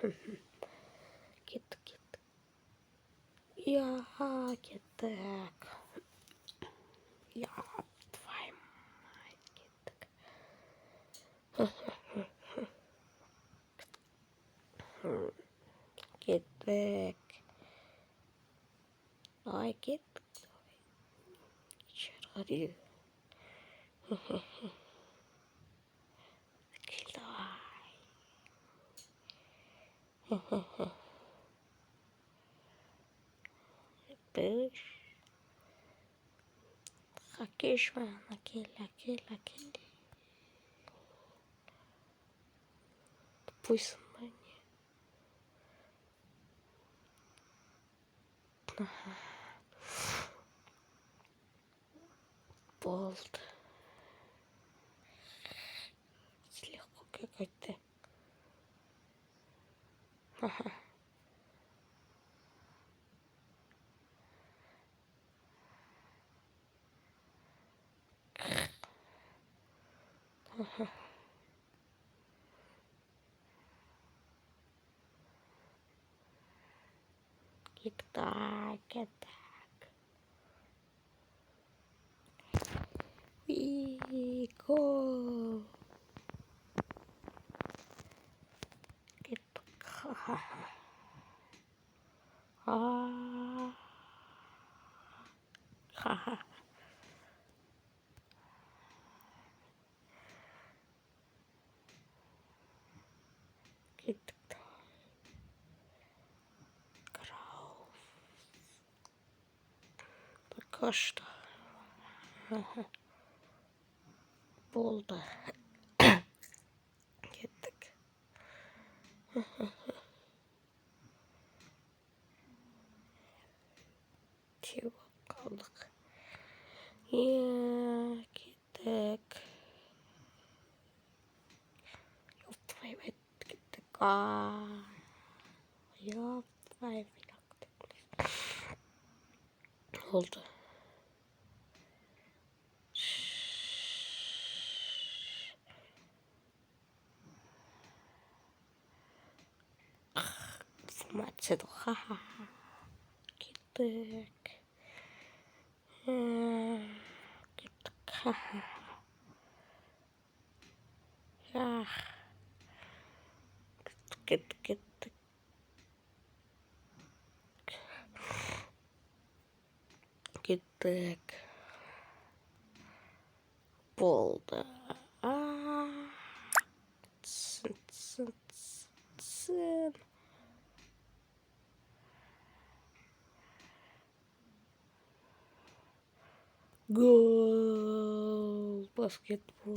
Gittik. Ya gittik. Ya zweimal gittik. Gittik. Ay gittik. İçeri arıyor. Beş. Hakişman, aquele. Depois mãe. Volta. Слегка какой-то. Gittik. We go. Gittik. Gittik. Grau. Kaçtı. Buldu. Gittik. Çiğ kaldık. Ya gittik. Yaptım gittik. Yaptım oldu. Maçı da gittik. Gittik. Ya. Gittik. Gittik. Buldu. Sın. Gol. Basketbol.